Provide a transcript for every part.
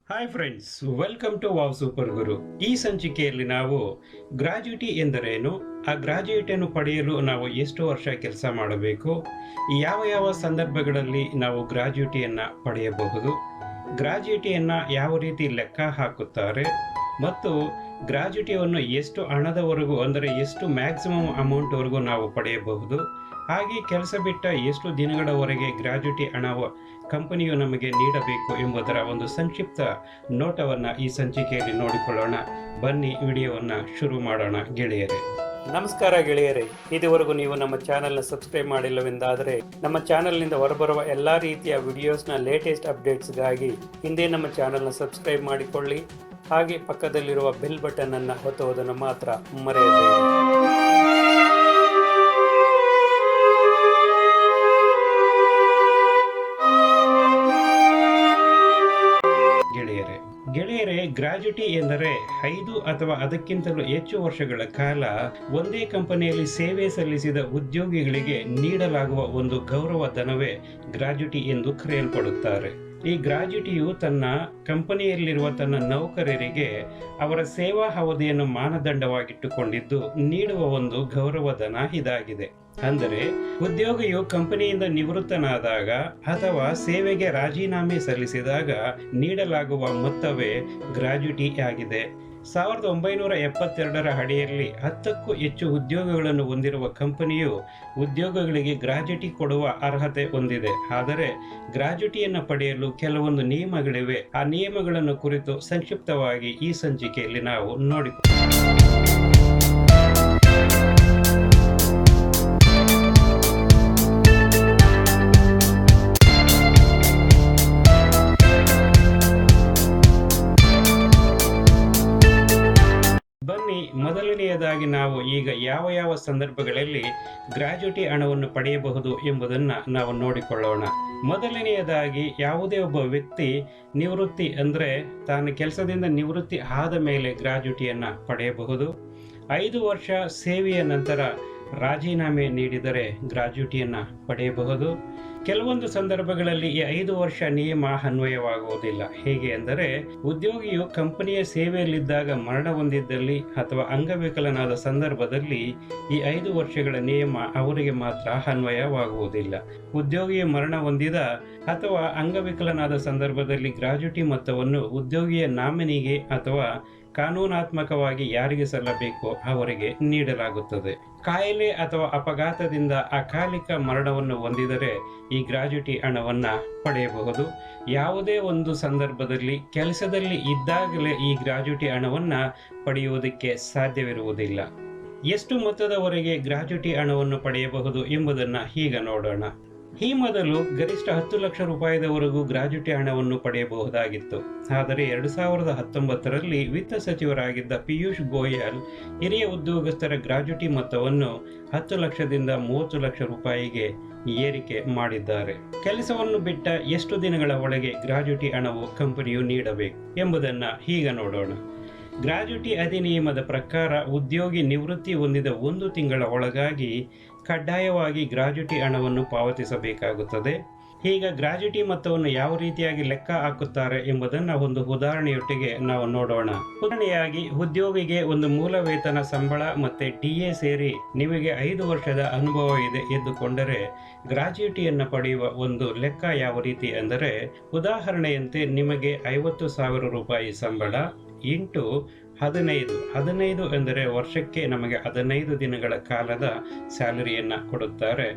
Hi friends, welcome to wow super guru. ಈ ಸಂಚಿಕೆಯಲ್ಲಿ ನಾವು ಗ್ರಾಜ್ಯುಟಿ ಎಂದರೇನು, ಆ ಗ್ರಾಜ್ಯುಯೇಟನ್ನು ಪಡೆಯಲು ನಾವು ಎಷ್ಟು ವರ್ಷ ಕೆಲಸ ಮಾಡಬೇಕು, ಯಾವ ಯಾವ ಸಂದರ್ಭಗಳಲ್ಲಿ ನಾವು ಗ್ರಾಜ್ಯುಟಿಯನ್ನು ಪಡೆಯಬಹುದು, ಗ್ರಾಜ್ಯುಟಿಯನ್ನು ಯಾವ ರೀತಿ ಲೆಕ್ಕ ಹಾಕುತ್ತಾರೆ ಮತ್ತು ಗ್ರಾಜ್ಯುಟಿಯನ್ನು ಎಷ್ಟು ಹಣದವರೆಗೂ ಅಂದರೆ ಎಷ್ಟು ಮ್ಯಾಕ್ಸಿಮಮ್ ಅಮೌಂಟ್ವರೆಗೂ ನಾವು ಪಡೆಯಬಹುದು, ಹಾಗೆ ಕೆಲಸ ಬಿಟ್ಟ ಎಷ್ಟು ದಿನಗಳವರೆಗೆ ಗ್ರಾಜ್ಯುಟಿ ಹಣವು ಕಂಪನಿಯು ನಮಗೆ ನೀಡಬೇಕು ಎಂಬುದರ ಒಂದು ಸಂಕ್ಷಿಪ್ತ ನೋಟವನ್ನು ಈ ಸಂಚಿಕೆಯಲ್ಲಿ ನೋಡಿಕೊಳ್ಳೋಣ. ಬನ್ನಿ ವಿಡಿಯೋವನ್ನು ಶುರು ಮಾಡೋಣ ಗೆಳೆಯರೇ. ನಮಸ್ಕಾರ ಗೆಳೆಯರೇ, ಇದುವರೆಗೂ ನೀವು ನಮ್ಮ ಚಾನೆಲ್ನ ಸಬ್ಸ್ಕ್ರೈಬ್ ಮಾಡಿಲ್ಲವೆಂದಾದರೆ ನಮ್ಮ ಚಾನೆಲ್ನಿಂದ ಹೊರಬರುವ ಎಲ್ಲ ರೀತಿಯ ವಿಡಿಯೋಸ್ನ ಲೇಟೆಸ್ಟ್ ಅಪ್ಡೇಟ್ಸ್ಗಾಗಿ ಹಿಂದೆ ನಮ್ಮ ಚಾನೆಲ್ನ ಸಬ್ಸ್ಕ್ರೈಬ್ ಮಾಡಿಕೊಳ್ಳಿ. ಹಾಗೆ ಪಕ್ಕದಲ್ಲಿರುವ ಬೆಲ್ ಬಟನ್ ಅನ್ನು ಒತ್ತುವುದನ್ನು ಮಾತ್ರ ಮರೆಯಬೇಡಿ. ಗೆಳೆಯರೇ, ಗ್ರಾಜ್ಯುಟಿ ಎಂದರೆ 5 ಅಥವಾ ಅದಕ್ಕಿಂತಲೂ ಹೆಚ್ಚು ವರ್ಷಗಳ ಕಾಲ ಒಂದೇ ಕಂಪನಿಯಲ್ಲಿ ಸೇವೆ ಸಲ್ಲಿಸಿದ ಉದ್ಯೋಗಿಗಳಿಗೆ ನೀಡಲಾಗುವ ಒಂದು ಗೌರವ ಧನವೇ ಗ್ರಾಜ್ಯುಟಿ ಎಂದು ಕರೆಯಲ್ಪಡುತ್ತಾರೆ. ಈ ಗ್ರಾಜ್ಯುಟಿಯು ತನ್ನ ಕಂಪನಿಯಲ್ಲಿರುವ ತನ್ನ ನೌಕರರಿಗೆ ಅವರ ಸೇವಾ ಅವಧಿಯನ್ನು ಮಾನದಂಡವಾಗಿಟ್ಟುಕೊಂಡಿದ್ದು ನೀಡುವ ಒಂದು ಗೌರವಧನ ಇದಾಗಿದೆ. ಅಂದರೆ ಉದ್ಯೋಗಿಯು ಕಂಪನಿಯಿಂದ ನಿವೃತ್ತನಾದಾಗ ಅಥವಾ ಸೇವೆಗೆ ರಾಜೀನಾಮೆ ಸಲ್ಲಿಸಿದಾಗ ನೀಡಲಾಗುವ ಮೊತ್ತವೇ ಗ್ರಾಜ್ಯುಟಿ ಆಗಿದೆ. 1972ರ ಅಡಿಯಲ್ಲಿ 10ಕ್ಕೂ ಹೆಚ್ಚು ಉದ್ಯೋಗಗಳನ್ನು ಹೊಂದಿರುವ ಕಂಪನಿಯು ಉದ್ಯೋಗಿಗಳಿಗೆ ಗ್ರಾಜ್ಯುಟಿ ಕೊಡುವ ಅರ್ಹತೆ ಹೊಂದಿದೆ. ಆದರೆ ಗ್ರಾಜ್ಯುಟಿಯನ್ನು ಪಡೆಯಲು ಕೆಲವೊಂದು ನಿಯಮಗಳಿವೆ. ಆ ನಿಯಮಗಳನ್ನು ಕುರಿತು ಸಂಕ್ಷಿಪ್ತವಾಗಿ ಈ ಸಂಚಿಕೆಯಲ್ಲಿ ನಾವು ಮೊದಲನೆಯದಾಗಿ ನಾವು ಈಗ ಯಾವ ಯಾವ ಸಂದರ್ಭಗಳಲ್ಲಿ ಗ್ರಾಜ್ಯುಟಿ ಹಣವನ್ನು ಪಡೆಯಬಹುದು ಎಂಬುದನ್ನು ನಾವು ನೋಡಿಕೊಳ್ಳೋಣ. ಮೊದಲನೆಯದಾಗಿ, ಯಾವುದೇ ಒಬ್ಬ ವ್ಯಕ್ತಿ ನಿವೃತ್ತಿ ಅಂದರೆ ತಾನು ಕೆಲಸದಿಂದ ನಿವೃತ್ತಿ ಆದ ಮೇಲೆ ಗ್ರಾಜ್ಯುಟಿಯನ್ನು ಪಡೆಯಬಹುದು. 5 ವರ್ಷ ಸೇವೆಯ ನಂತರ ರಾಜೀನಾಮೆ ನೀಡಿದರೆ ಗ್ರಾಜ್ಯುಟಿಯನ್ನು ಪಡೆಯಬಹುದು. ಕೆಲವೊಂದು ಸಂದರ್ಭಗಳಲ್ಲಿ ಈ 5 ವರ್ಷ ನಿಯಮ ಅನ್ವಯವಾಗುವುದಿಲ್ಲ. ಹೇಗೆ ಅಂದರೆ, ಉದ್ಯೋಗಿಯು ಕಂಪನಿಯ ಸೇವೆಯಲ್ಲಿದ್ದಾಗ ಮರಣ ಹೊಂದಿದ್ದಲ್ಲಿ ಅಥವಾ ಅಂಗವಿಕಲನಾದ ಸಂದರ್ಭದಲ್ಲಿ ಈ 5 ವರ್ಷಗಳ ನಿಯಮ ಅವರಿಗೆ ಮಾತ್ರ ಅನ್ವಯವಾಗುವುದಿಲ್ಲ. ಉದ್ಯೋಗಿಯ ಮರಣ ಹೊಂದಿದ ಅಥವಾ ಅಂಗವಿಕಲನಾದ ಸಂದರ್ಭದಲ್ಲಿ ಗ್ರಾಜ್ಯುಟಿ ಮೊತ್ತವನ್ನು ಉದ್ಯೋಗಿಯ ನಾಮಿನಿಗೆ ಅಥವಾ ಕಾನೂನಾತ್ಮಕವಾಗಿ ಯಾರಿಗೆ ಸಲ್ಲಬೇಕೋ ಅವರಿಗೆ ನೀಡಲಾಗುತ್ತದೆ. ಕಾಯಿಲೆ ಅಥವಾ ಅಪಘಾತದಿಂದ ಅಕಾಲಿಕ ಮರಣವನ್ನು ಹೊಂದಿದರೆ ಈ ಗ್ರಾಜ್ಯುಟಿ ಹಣವನ್ನು ಪಡೆಯಬಹುದು. ಯಾವುದೇ ಒಂದು ಸಂದರ್ಭದಲ್ಲಿ ಕೆಲಸದಲ್ಲಿ ಇದ್ದಾಗಲೇ ಈ ಗ್ರಾಜ್ಯುಟಿ ಹಣವನ್ನು ಪಡೆಯುವುದಕ್ಕೆ ಸಾಧ್ಯವಿರುವುದಿಲ್ಲ. ಎಷ್ಟು ಮೊತ್ತದವರೆಗೆ ಗ್ರಾಜ್ಯುಟಿ ಹಣವನ್ನು ಪಡೆಯಬಹುದು ಎಂಬುದನ್ನು ಈಗ ನೋಡೋಣ. ಈ ಮೊದಲು ಗರಿಷ್ಠ 10 ಲಕ್ಷ ರೂಪಾಯಿದವರೆಗೂ ಗ್ರಾಜ್ಯುಟಿ ಹಣವನ್ನು ಪಡೆಯಬಹುದಾಗಿತ್ತು. ಆದರೆ 2019ರಲ್ಲಿ ವಿತ್ತ ಸಚಿವರಾಗಿದ್ದ ಪಿಯೂಷ್ ಗೋಯಲ್ ಹಿರಿಯ ಉದ್ಯೋಗಸ್ಥರ ಗ್ರಾಜ್ಯುಟಿ ಮೊತ್ತವನ್ನು 10 ಲಕ್ಷದಿಂದ 30 ಲಕ್ಷ ರೂಪಾಯಿಗೆ ಏರಿಕೆ ಮಾಡಿದ್ದಾರೆ. ಕೆಲಸವನ್ನು ಬಿಟ್ಟ ಎಷ್ಟು ದಿನಗಳ ಒಳಗೆ ಗ್ರಾಜ್ಯುಟಿ ಹಣವು ಕಂಪನಿಯು ನೀಡಬೇಕು ಎಂಬುದನ್ನು ಈಗ ನೋಡೋಣ. ಗ್ರಾಜ್ಯುಟಿ ಅಧಿನಿಯಮದ ಪ್ರಕಾರ ಉದ್ಯೋಗಿ ನಿವೃತ್ತಿ ಹೊಂದಿದ 1 ತಿಂಗಳ ಒಳಗಾಗಿ ಕಡ್ಡಾಯವಾಗಿ ಗ್ರಾಜ್ಯುಟಿ ಹಣವನ್ನು ಪಾವತಿಸಬೇಕಾಗುತ್ತದೆ. ಈಗ ಗ್ರಾಜ್ಯುಟಿ ಮೊತ್ತವನ್ನು ಯಾವ ರೀತಿಯಾಗಿ ಲೆಕ್ಕ ಹಾಕುತ್ತಾರೆ ಎಂಬುದನ್ನು ಒಂದು ಉದಾಹರಣೆಯೊಟ್ಟಿಗೆ ನಾವು ನೋಡೋಣ. ಉದಾಹರಣೆಯಾಗಿ, ಉದ್ಯೋಗಿಗೆ ಒಂದು ಮೂಲ ವೇತನ, ಸಂಬಳ ಮತ್ತೆ DA ಸೇರಿ ನಿಮಗೆ 5 ವರ್ಷದ ಅನುಭವ ಇದೆ ಎಂದುಕೊಂಡರೆ ಗ್ರಾಜ್ಯುಟಿಯನ್ನು ಪಡೆಯುವ ಒಂದು ಲೆಕ್ಕ ಯಾವ ರೀತಿ ಅಂದರೆ, ಉದಾಹರಣೆಯಂತೆ ನಿಮಗೆ 50,000 ರೂಪಾಯಿ ಸಂಬಳ ಇಂಟು 15 ಎಂದರೆ ವರ್ಷಕ್ಕೆ ನಮಗೆ 15 ದಿನಗಳ ಕಾಲದ ಸ್ಯಾಲರಿಯನ್ನು ಕೊಡುತ್ತಾರೆ.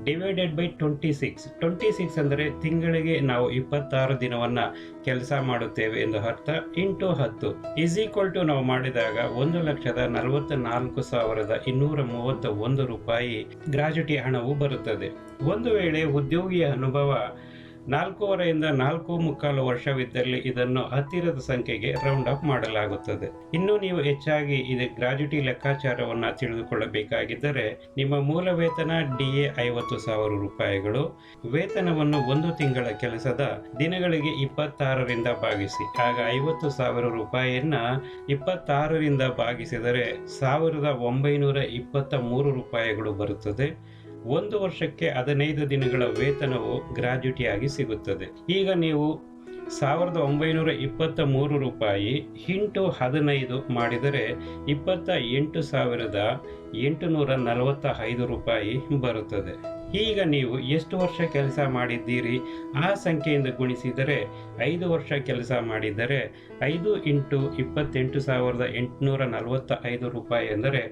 ಡಿವೈಡೆಡ್ ಬೈ 26 ಅಂದರೆ ತಿಂಗಳಿಗೆ ನಾವು 26 ದಿನವನ್ನು ಕೆಲಸ ಮಾಡುತ್ತೇವೆ ಎಂದು ಅರ್ಥ. ಇಂಟು 10 ಇಸ್ ಈಕ್ವಲ್ ಟು ನಾವು ಮಾಡಿದಾಗ 1,44,231 ರೂಪಾಯಿ ಗ್ರಾಜ್ಯುಟಿ ಹಣವು ಬರುತ್ತದೆ. ಒಂದು ವೇಳೆ ಉದ್ಯೋಗಿಯ ಅನುಭವ 4.5ರಿಂದ 4.25 ವರ್ಷವಿದ್ದಲ್ಲಿ ಇದನ್ನು ಹತ್ತಿರದ ಸಂಖ್ಯೆಗೆ ರೌಂಡ್ ಅಪ್ ಮಾಡಲಾಗುತ್ತದೆ. ಇನ್ನು ನೀವು ಹೆಚ್ಚಾಗಿ ಇದು ಗ್ರಾಜ್ಯುಟಿ ಲೆಕ್ಕಾಚಾರವನ್ನು ತಿಳಿದುಕೊಳ್ಳಬೇಕಾಗಿದ್ದರೆ ನಿಮ್ಮ ಮೂಲ ವೇತನ DA 50,000 ರೂಪಾಯಿಗಳು, ವೇತನವನ್ನು 1 ತಿಂಗಳ ಕೆಲಸದ ದಿನಗಳಿಗೆ 26ರಿಂದ ಭಾಗಿಸಿ. ಆಗ 50,000 ರೂಪಾಯಿಯನ್ನ 26ರಿಂದ ಭಾಗಿಸಿದರೆ 1,923 ರೂಪಾಯಿಗಳು ಬರುತ್ತದೆ. 1 ವರ್ಷಕ್ಕೆ 15 ದಿನಗಳ ವೇತನವು ಗ್ರಾಜ್ಯುಟಿಯಾಗಿ ಸಿಗುತ್ತದೆ. ಈಗ ನೀವು 1923 ರೂಪಾಯಿ ಇಂಟು 15 ಮಾಡಿದರೆ 28,845 ರೂಪಾಯಿ ಬರುತ್ತದೆ. ಈಗ ನೀವು ಎಷ್ಟು ವರ್ಷ ಕೆಲಸ ಮಾಡಿದ್ದೀರಿ ಆ ಸಂಖ್ಯೆಯಿಂದ ಗುಣಿಸಿದರೆ 5 ವರ್ಷ ಕೆಲಸ ಮಾಡಿದರೆ 5 ಇಂಟು 28,845 ರೂಪಾಯಿ ಎಂದರೆ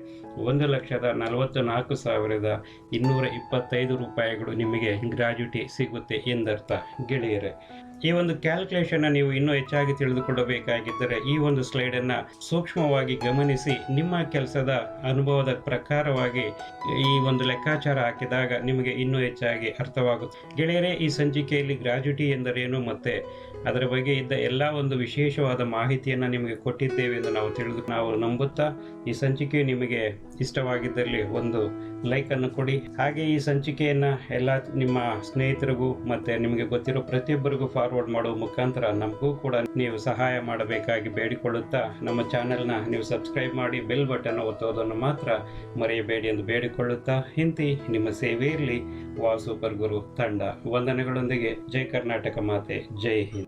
1,44,225 ರೂಪಾಯಿಗಳು ನಿಮಗೆ ಗ್ರಾಜ್ಯುಟಿ ಸಿಗುತ್ತೆ ಎಂದರ್ಥ ಗೆಳೆಯರೆ. ಈ ಒಂದು ಕ್ಯಾಲ್ಕುಲೇಷನ್ ನೀವು ಇನ್ನೂ ಹೆಚ್ಚಾಗಿ ತಿಳಿದುಕೊಳ್ಳಬೇಕಾಗಿದ್ದರೆ ಈ ಒಂದು ಸ್ಲೈಡನ್ನು ಸೂಕ್ಷ್ಮವಾಗಿ ಗಮನಿಸಿ ನಿಮ್ಮ ಕೆಲಸದ ಅನುಭವದ ಪ್ರಕಾರವಾಗಿ ಈ ಒಂದು ಲೆಕ್ಕಾಚಾರ ಹಾಕಿದಾಗ ನಿಮಗೆ ಇನ್ನೂ ಹೆಚ್ಚಾಗಿ ಅರ್ಥವಾಗುತ್ತೆ. ಗೆಳೆಯರೇ, ಈ ಸಂಚಿಕೆಯಲ್ಲಿ ಗ್ರಾಜ್ಯುಟಿ ಎಂದರೇನು ಮತ್ತೆ ಅದರ ಬಗ್ಗೆ ಇದ್ದ ಎಲ್ಲ ಒಂದು ವಿಶೇಷವಾದ ಮಾಹಿತಿಯನ್ನು ನಿಮಗೆ ಕೊಟ್ಟಿದ್ದೇವೆ ಎಂದು ನಾವು ನಂಬುತ್ತಾ ಈ ಸಂಚಿಕೆ ನಿಮಗೆ ಇಷ್ಟವಾಗಿದ್ದಲ್ಲಿ ಒಂದು ಲೈಕನ್ನು ಕೊಡಿ. ಹಾಗೆ ಈ ಸಂಚಿಕೆಯನ್ನು ಎಲ್ಲ ನಿಮ್ಮ ಸ್ನೇಹಿತರಿಗೂ ಮತ್ತು ನಿಮಗೆ ಗೊತ್ತಿರೋ ಪ್ರತಿಯೊಬ್ಬರಿಗೂ ಫಾರ್ವರ್ಡ್ ಮಾಡುವ ಮುಖಾಂತರ ನಮಗೂ ಕೂಡ ನೀವು ಸಹಾಯ ಮಾಡಬೇಕಾಗಿ ಬೇಡಿಕೊಳ್ಳುತ್ತಾ ನಮ್ಮ ಚಾನೆಲ್ನ ನೀವು ಸಬ್ಸ್ಕ್ರೈಬ್ ಮಾಡಿ ಬೆಲ್ ಬಟನ್ ಒತ್ತೋದನ್ನು ಮಾತ್ರ ಮರೆಯಬೇಡಿ ಎಂದು ಬೇಡಿಕೊಳ್ಳುತ್ತಾ ಇಂತಿ ನಿಮ್ಮ ಸೇವೆಯಲ್ಲಿ ವಾವ್ ಸೂಪರ್ ಗುರು ತಂಡ ವಂದನೆಗಳೊಂದಿಗೆ ಜೈ ಕರ್ನಾಟಕ ಮಾತೆ, ಜೈ ಹಿಂದ್.